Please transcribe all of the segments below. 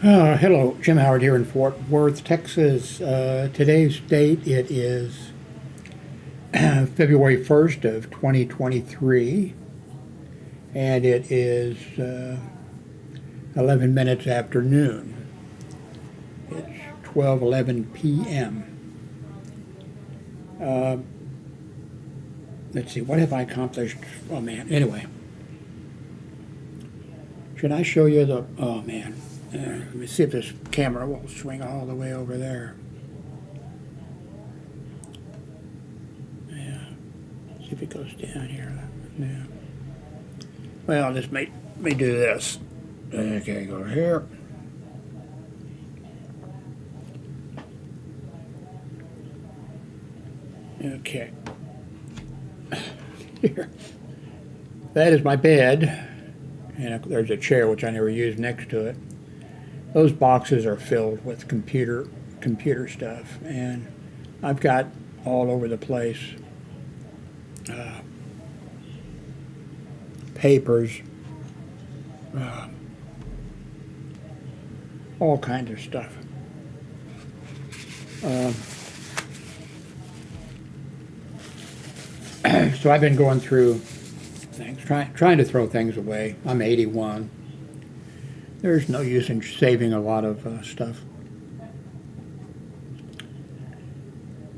Hello, Jim Howard here in Fort Worth, Texas. Today's date, it is February 1st of 2023, and it is 11 minutes after noon. It's 12:11 p.m. Let's see, what have I accomplished? Oh, man. Anyway, should I show you the... Oh, man. Let me see if this camera will swing all the way over there. Yeah. See if it goes down here. Yeah. Well, just let me do this. Okay, go here. Okay. Here. That is my bed. And there's a chair, which I never use, next to it. Those boxes are filled with computer stuff. And I've got all over the place papers, all kinds of stuff. So I've been going through things, trying to throw things away. I'm 81. There's no use in saving a lot of stuff.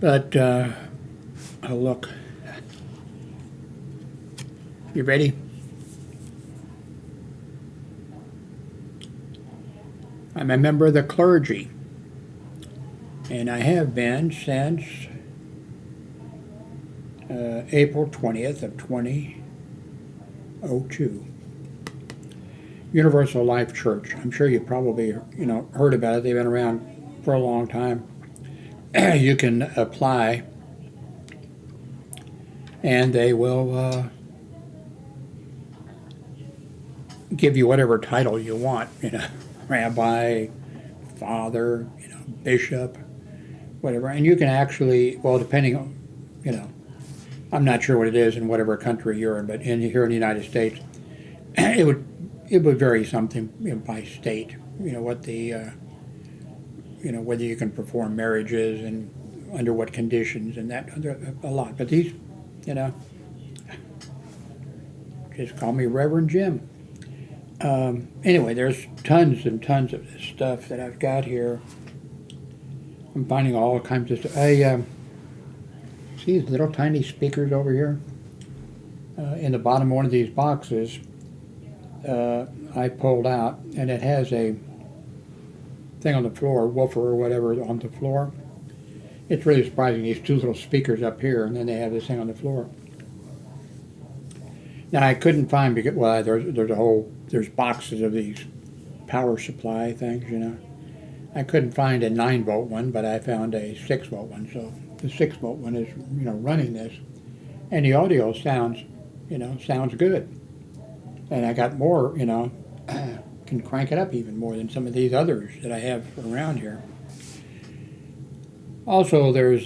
But, oh, look. You ready? I'm a member of the clergy, and I have been since April 20th of 2002. Universal Life Church. I'm sure you probably heard about it. They've been around for a long time. You can apply, and they will give you whatever title you want. Rabbi, father, bishop, whatever. And you can actually, well, depending on, I'm not sure what it is in whatever country you're in, but here in the United States, it would vary something by state. What the whether you can perform marriages and under what conditions and that a lot. But these, just call me Reverend Jim. Anyway, there's tons and tons of this stuff that I've got here. I'm finding all kinds of stuff. I see these little tiny speakers over here in the bottom of one of these boxes. I pulled out, and it has a thing on the floor, woofer or whatever on the floor. It's really surprising, these two little speakers up here, and then they have this thing on the floor. Now, I couldn't find, because, well, there's boxes of these power supply things, I couldn't find a 9-volt one, but I found a 6-volt one, so the 6-volt one is, running this. And the audio sounds good. And I got more, can crank it up even more than some of these others that I have around here. Also, there's,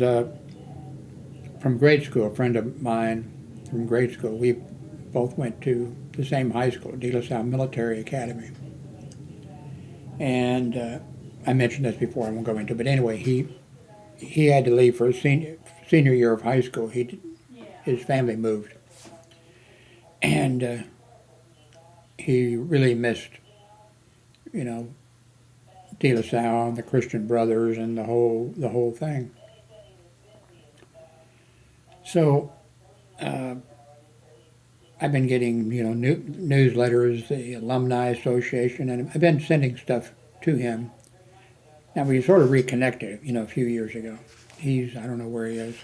from grade school, a friend of mine from grade school, we both went to the same high school, De La Salle Military Academy. And I mentioned this before, I won't go into it, but anyway, he had to leave for his senior year of high school. His family moved. And he really missed, De La Salle and the Christian Brothers and the whole thing. So I've been getting newsletters, the Alumni Association, and I've been sending stuff to him. Now we sort of reconnected, a few years ago. I don't know where he is.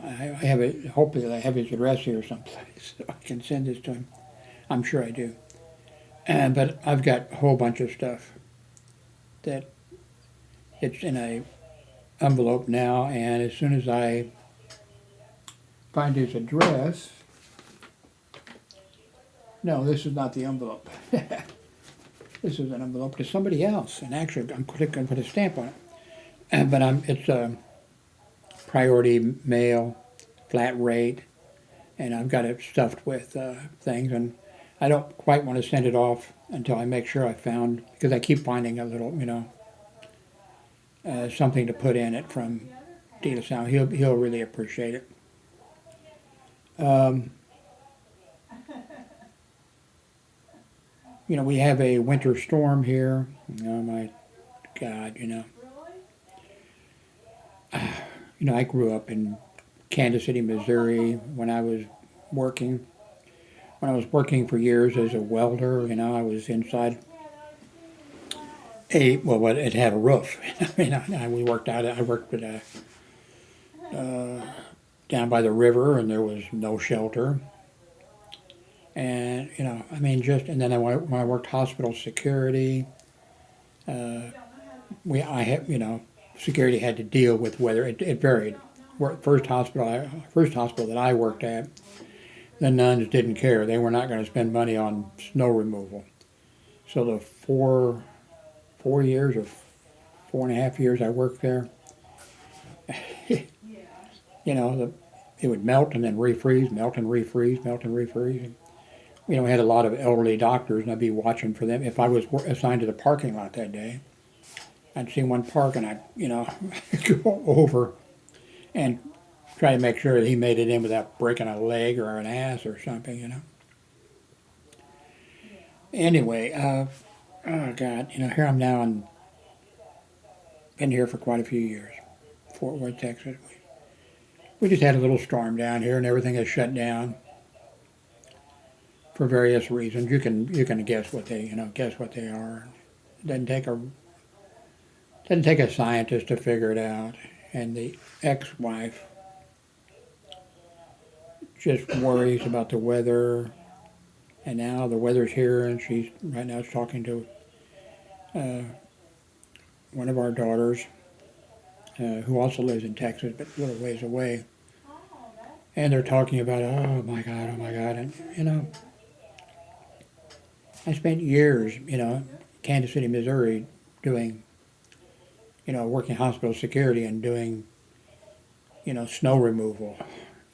I have it. Hopefully I have his address here someplace so I can send this to him. I'm sure I do. But I've got a whole bunch of stuff that it's in a envelope now, and as soon as I find his address, no, this is not the envelope. This is an envelope to somebody else, and actually I'm going to put a stamp on it. But it's a priority mail, flat rate, and I've got it stuffed with things, and I don't quite want to send it off until I make sure I found, because I keep finding a little, something to put in it from De La Salle. He'll really appreciate it. Um, we have a winter storm here. Oh my God, I grew up in Kansas City, Missouri working. When I was working for years as a welder, I was inside it had a roof. We worked out. I worked down by the river, and there was no shelter. And and then when I worked hospital security, I had security had to deal with weather. It varied. First hospital that I worked at, the nuns didn't care. They were not going to spend money on snow removal. So the 4 years or 4.5 years I worked there, it would melt and then refreeze, melt and refreeze, melt and refreeze. We had a lot of elderly doctors, and I'd be watching for them. If I was assigned to the parking lot that day, I'd see one park, and I'd, go over and try to make sure that he made it in without breaking a leg or an ass or something. Anyway, oh God, here I'm now, and been here for quite a few years, Fort Worth, Texas. We just had a little storm down here, and everything is shut down for various reasons. You can guess what they are. It doesn't take a scientist to figure it out. And the ex-wife just worries about the weather, and now the weather's here, and she's right now talking to one of our daughters, who also lives in Texas, but a little ways away. And they're talking about, oh my God, and I spent years, Kansas City, Missouri, doing, working hospital security and doing, snow removal.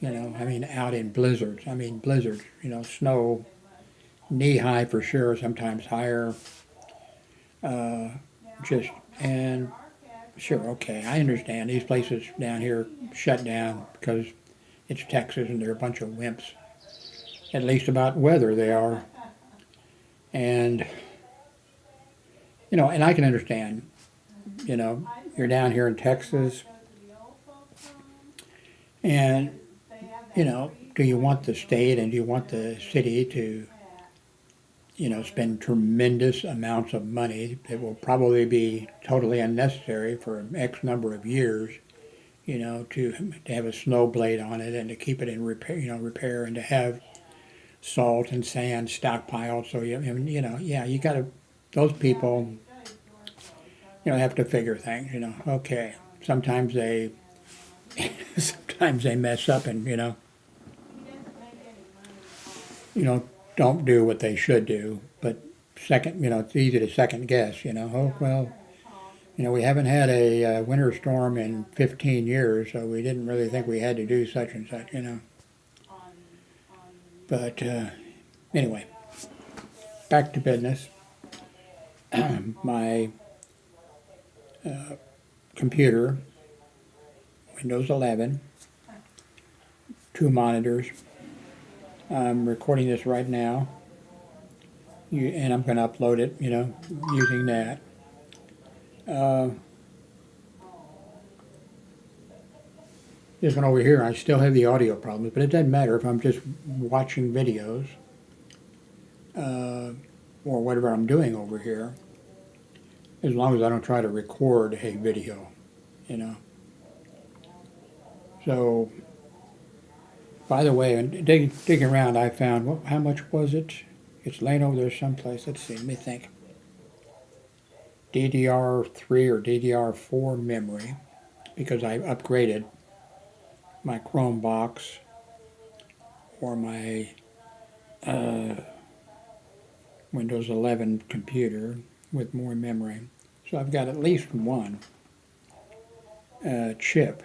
Out in blizzards. Snow knee high for sure, sometimes higher. Uh, and sure, okay, I understand these places down here shut down because it's Texas and they're a bunch of wimps. At least about weather they are. And, and I can understand, you're down here in Texas, and, do you want the state and do you want the city to, spend tremendous amounts of money that will probably be totally unnecessary for X number of years, to have a snow blade on it and to keep it in repair and to have salt and sand stockpiled. So you got to, those people, have to figure things. Okay, sometimes they sometimes they mess up and don't do what they should do. But second, it's easy to second guess. Oh well, we haven't had a winter storm in 15 years, so we didn't really think we had to do such and such. But anyway, back to business. My computer, Windows 11, 2 monitors. I'm recording this right now, and I'm going to upload it, using that. This one over here, I still have the audio problems, but it doesn't matter if I'm just watching videos or whatever I'm doing over here, as long as I don't try to record a video, So, by the way, digging around, I found, how much was it? It's laying over there someplace. Let's see, let me think. DDR3 or DDR4 memory, because I upgraded my Chrome box or my Windows 11 computer with more memory. So I've got at least one chip.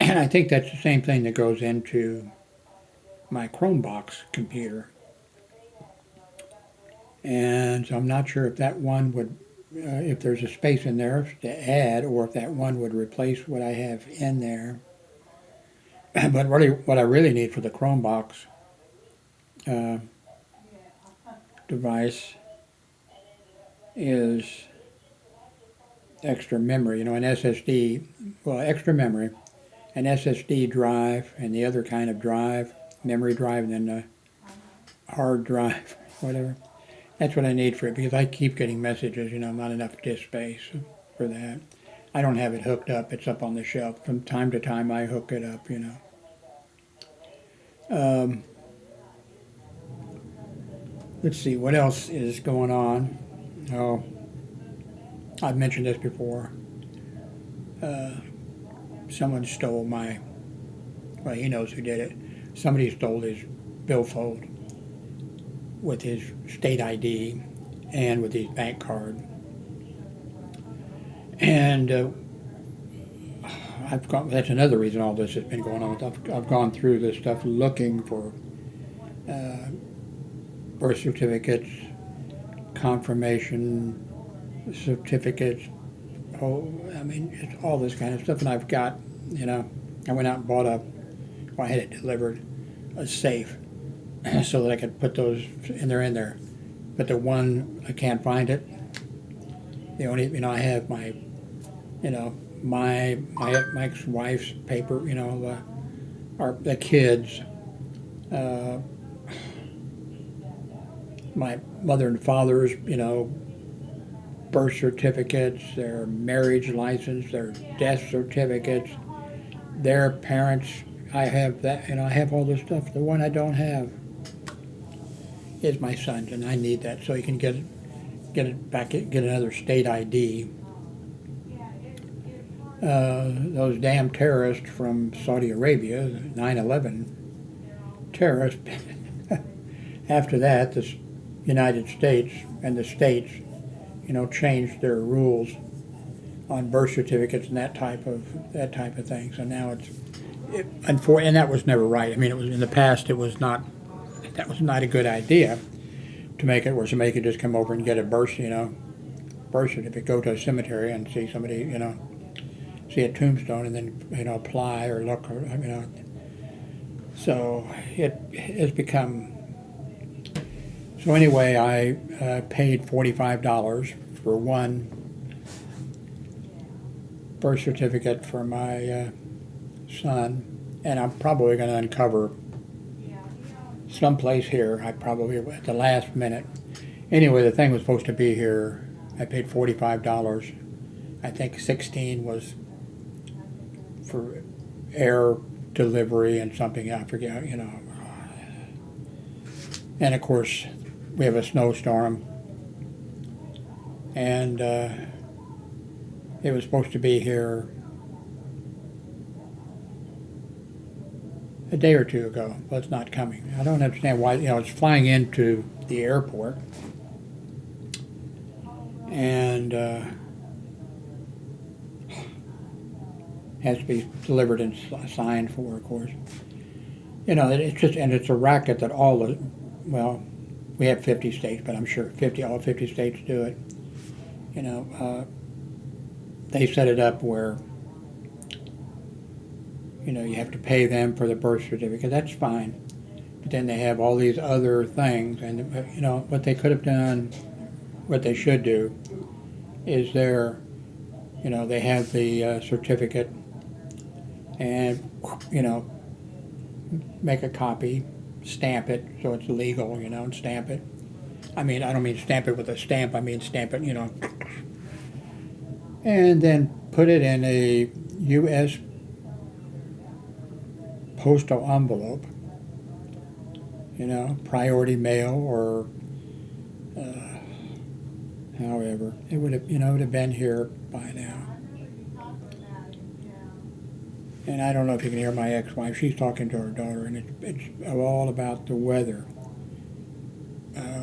And I think that's the same thing that goes into my Chromebox computer. And so I'm not sure if that one would, if there's a space in there to add, or if that one would replace what I have in there. But really, what I really need for the Chromebox uh, device is extra memory, an SSD, well, extra memory, an SSD drive, and the other kind of drive, memory drive, and then the hard drive, whatever. That's what I need for it, because I keep getting messages, not enough disk space for that. I don't have it hooked up. It's up on the shelf. From time to time, I hook it up. Um, let's see, what else is going on? Oh, I've mentioned this before. Uh, someone stole well, he knows who did it. Somebody stole his billfold with his state ID and with his bank card. And that's another reason all this has been going on. I've gone through this stuff looking for uh, birth certificates, confirmation certificates, it's all this kind of stuff. And I've got, I went out and bought I had it delivered, a safe, so that I could put those in there. But the one, I can't find it. The only, I have my, my ex-wife's paper, the kids, my mother and father's, birth certificates, their marriage license, their death certificates, their parents. I have that, I have all this stuff. The one I don't have is my son's, and I need that so he can get it back, get another state ID. Those damn terrorists from Saudi Arabia, 9/11 terrorists. After that, the United States and the states, changed their rules on birth certificates and that type of thing. So now and that was never right. I mean, it was in the past. That was not a good idea to make it where somebody could just come over and get a birth certificate, go to a cemetery and see somebody, see a tombstone, and then apply or look, or. So it has become. So anyway, I paid $45 for one birth certificate for my son, and I'm probably going to uncover someplace here. I probably at the last minute. Anyway, the thing was supposed to be here. I paid $45. I think 16 was for air delivery and something, I forget. And of course, we have a snowstorm, and it was supposed to be here a day or two ago, but it's not coming. I don't understand why. It's flying into the airport, and has to be delivered and signed for, of course. It's just, and it's a racket that we have 50 states, but I'm sure all 50 states do it. They set it up where, you have to pay them for the birth certificate. That's fine. But then they have all these other things, and, what they could have done, what they should do, is they have the certificate, and, make a copy, stamp it so it's legal, and stamp it. I mean, I don't mean stamp it with a stamp, I mean stamp it, and then put it in a U.S. postal envelope, priority mail, or however. It would have been here by now. And I don't know if you can hear my ex-wife. She's talking to her daughter, and it's all about the weather.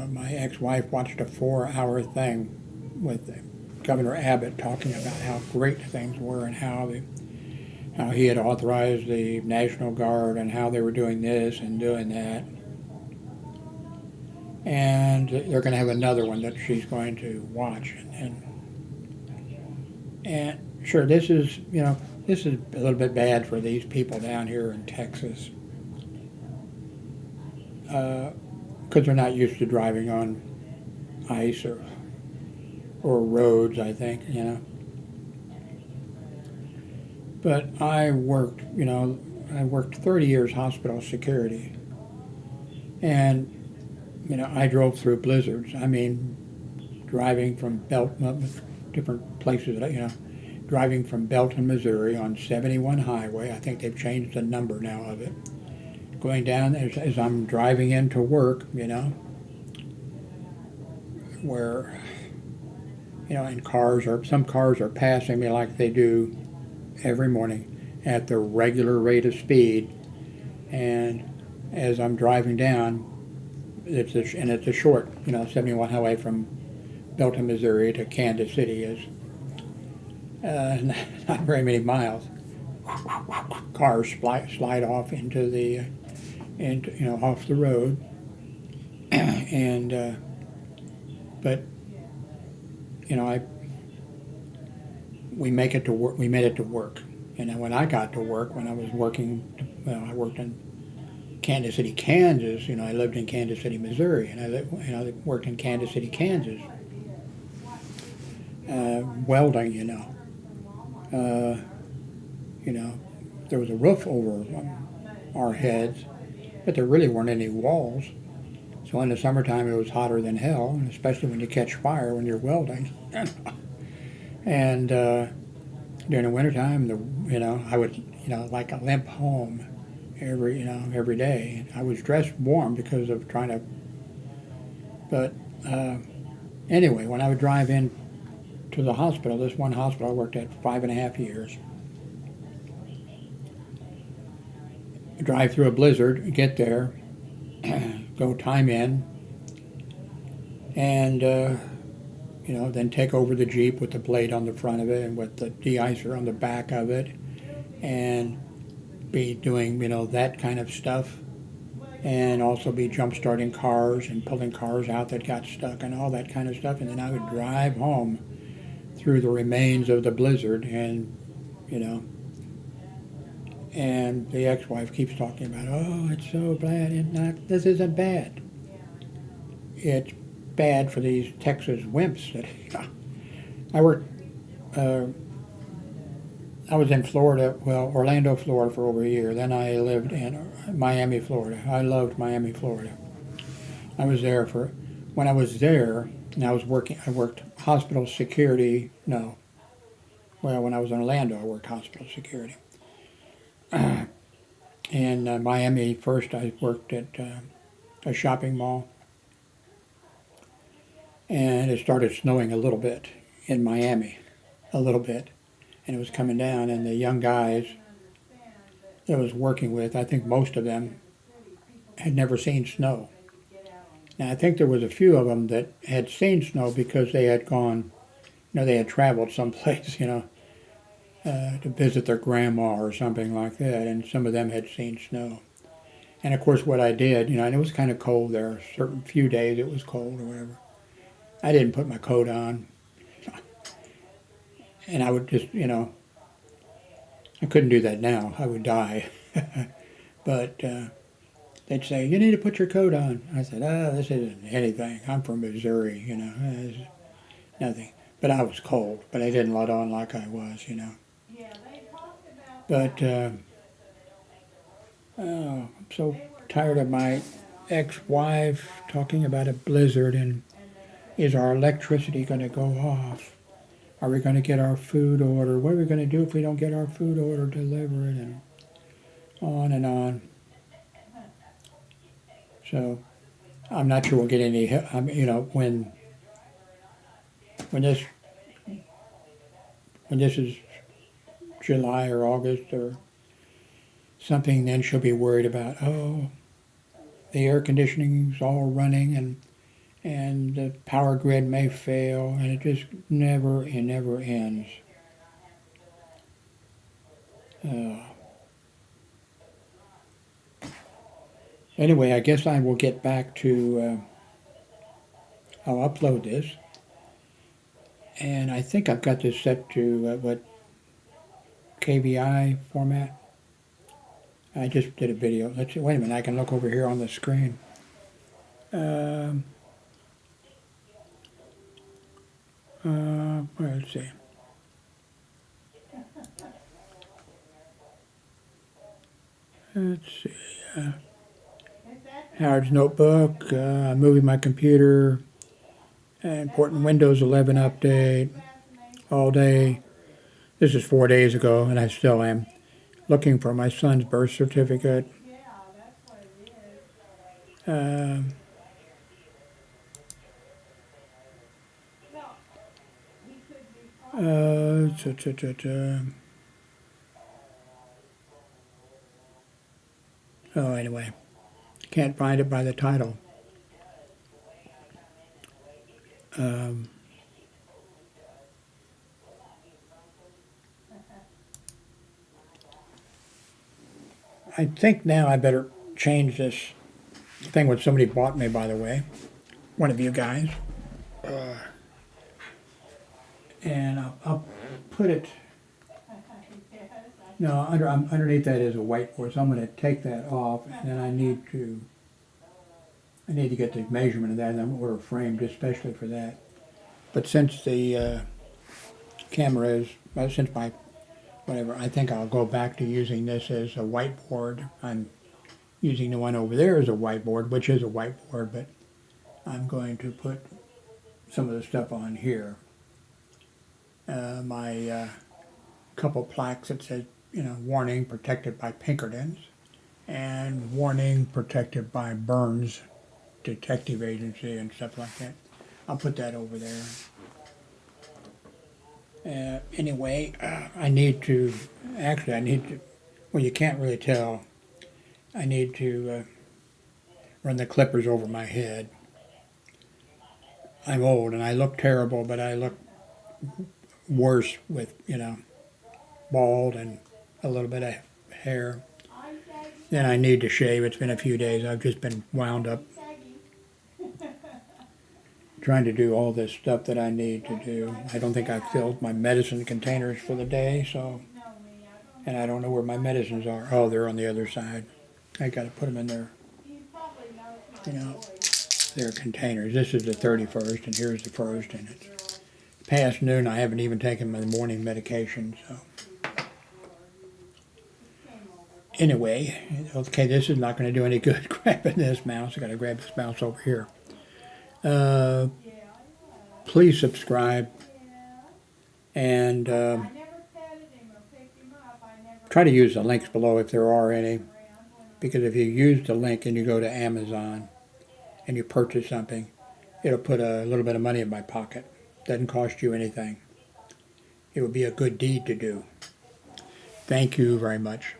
My ex-wife watched a 4-hour thing with Governor Abbott talking about how great things were and how he had authorized the National Guard and how they were doing this and doing that. and they're going to have another one that she's going to watch. And sure, this is a little bit bad for these people down here in Texas because they're not used to driving on ice or roads. I think But I worked 30 years hospital security, and I drove through blizzards. I mean, driving from different places, driving from Belton, Missouri on 71 highway. I think they've changed the number now of it. Going down as I'm driving into work, where, and some cars are passing me like they do every morning at the regular rate of speed. And as I'm driving down, it's a short, 71 highway from Belton, Missouri to Kansas City is not very many miles. Cars slide off off the road, and but I we make it to work. We made it to work. When I got to work, when I was working, I worked in Kansas City, Kansas. I lived in Kansas City, Missouri, and I worked in Kansas City, Kansas, welding. Uh, there was a roof over our heads, but there really weren't any walls. So in the summertime, it was hotter than hell, and especially when you catch fire when you're welding. And during the wintertime, I would, like a limp home every day. I was dressed warm because of trying to. But anyway, when I would drive in to the hospital, this one hospital I worked at 5.5 years. Drive through a blizzard, get there, go time in, and then take over the Jeep with the blade on the front of it and with the de-icer on the back of it, and be doing that kind of stuff, and also be jump starting cars and pulling cars out that got stuck and all that kind of stuff. And then I would drive home through the remains of the blizzard, and and the ex-wife keeps talking about, oh, it's so bad. This isn't bad. It's bad for these Texas wimps. I worked. I was in Florida, Orlando, Florida, for over a year. Then I lived in Miami, Florida. I loved Miami, Florida. I was there when I was there, and I worked hospital security. No, when I was in Orlando, I worked hospital security. In Miami, first I worked at a shopping mall, and it started snowing a little bit in Miami, a little bit, and it was coming down, and the young guys that I was working with, I think most of them had never seen snow. Now I think there was a few of them that had seen snow because they had gone, they had traveled someplace, to visit their grandma or something like that, and some of them had seen snow. And of course, what I did, and it was kind of cold there. Certain few days it was cold or whatever. I didn't put my coat on, and I would just, I couldn't do that now. I would die. But they'd say, "You need to put your coat on." I said, this isn't anything. I'm from Missouri, it's nothing." But I was cold, but I didn't let on like I was, But I'm so tired of my ex-wife talking about a blizzard and is our electricity going to go off? Are we going to get our food order? What are we going to do if we don't get our food order delivered? And on and on. So I'm not sure we'll get any help. When this is July or August or something, then she'll be worried about, oh, the air conditioning's all running and the power grid may fail, and it just never ends. Anyway, I guess I will get back to I'll upload this. And I think I've got this set to what KVI format. I just did a video. Let's see. Wait a minute. I can look over here on the screen. Let's see. Let's see. Howard's Notebook. I'm moving my computer. Important Windows 11 update. All day. This is 4 days ago, and I still am looking for my son's birth certificate. Oh, anyway, can't find it by the title. I think now I better change this thing what somebody bought me, by the way, one of you guys. And I'll put it, no, underneath that is a whiteboard, so I'm going to take that off, and then I need to get the measurement of that, and I'm going to order a frame just especially for that. But since the camera is, since my, whatever, I think I'll go back to using this as a whiteboard. I'm using the one over there as a whiteboard, which is a whiteboard, but I'm going to put some of the stuff on here. My couple plaques that says, warning protected by Pinkertons and warning protected by Burns Detective Agency and stuff like that. I'll put that over there. Anyway, I need to, well, you can't really tell. I need to run the clippers over my head. I'm old and I look terrible, but I look worse with, bald and a little bit of hair. Then I need to shave. It's been a few days. I've just been wound up trying to do all this stuff that I need to do. I don't think I've filled my medicine containers for the day, so, and I don't know where my medicines are. Oh, they're on the other side. I got to put them in their, their containers. This is the 31st, and here's the 1st, and it's past noon. I haven't even taken my morning medication, so. Anyway, okay, this is not going to do any good grabbing this mouse. I got to grab this mouse over here. Please subscribe and try to use the links below if there are any, because if you use the link and you go to Amazon and you purchase something, it'll put a little bit of money in my pocket. Doesn't cost you anything. It would be a good deed to do. Thank you very much.